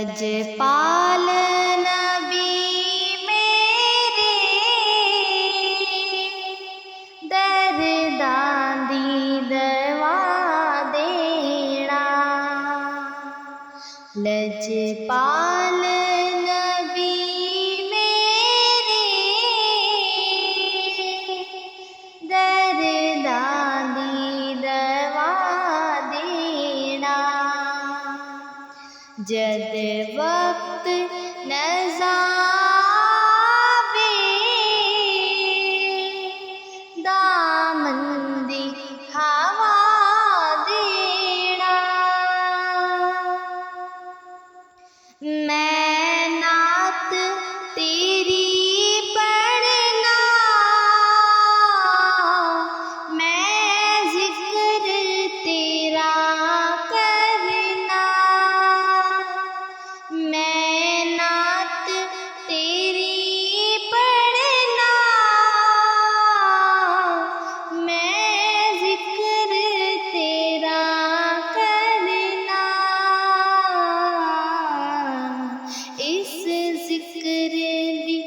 लजपाल नबी मेरे दर्दां दी दवा देना। लजपाल नबी मेरे दर्दां दी दवा देना। जद वक्त नज़ावे दामन दी हवा देना। मैं नात तेरी पढ़ना, मैं जिक्र तेरा करना। मैं नात तेरी पढ़ना, मैं जिक्र तेरा करना। इस जिक्र दी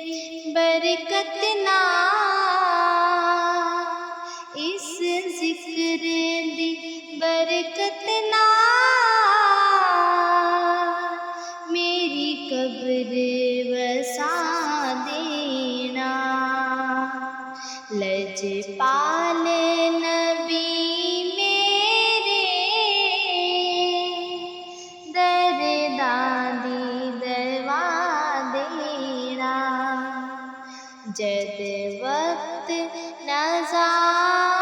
बरकत नाल, इस जिक्र दी बरकत नाल मेरी कब्र वसा देना। लजपाल नबी मेरे दर्दां दी दवा देना। जद वक्त नज़ावे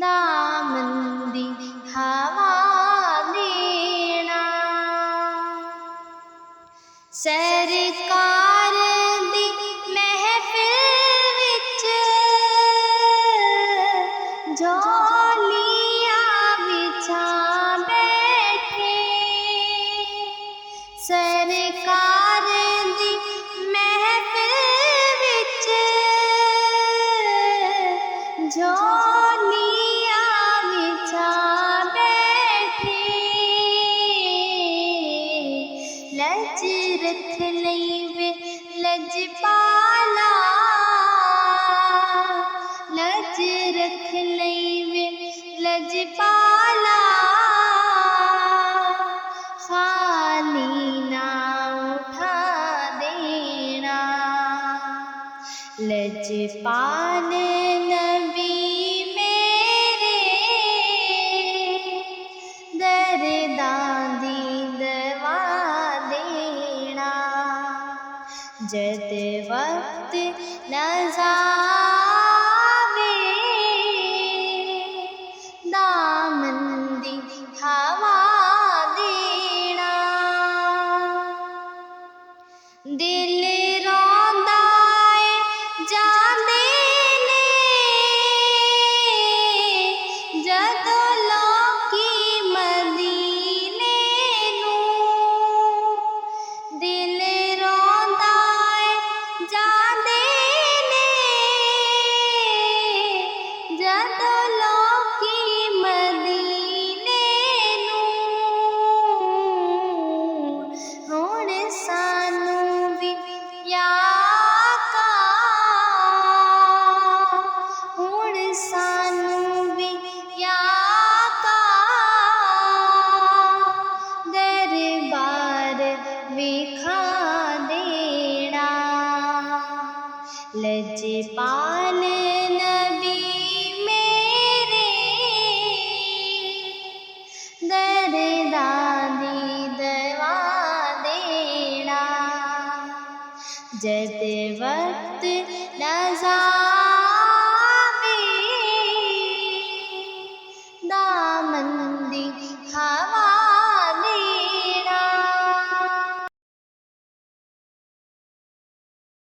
दामन दी हवा देना। सरकार दी महफिल विच झोलियां बिछा बैठे। सरकार दी महफिल विच झोलियां बिछा बैठे। लज रख लई वे लजपाला, लज रख लई वे लजपाला। खाली ना उठा देना। लजपाल नबी मेरे दर्दां दी दवा देना। जद वक्त नज़ावे दामन दी हवा देना। दिल रोंदा ऐ जांदे ने जदों लोकी मदीने नूं। दिल रोंदा ऐ जांदे ने जदों लोकी मदीने नूं। हुण सानू भी या आका, हुण सानू भी या आका दरबार विखा देना। लजपाल नबी मेरे दर्दां दी दवा देना। जद वक्त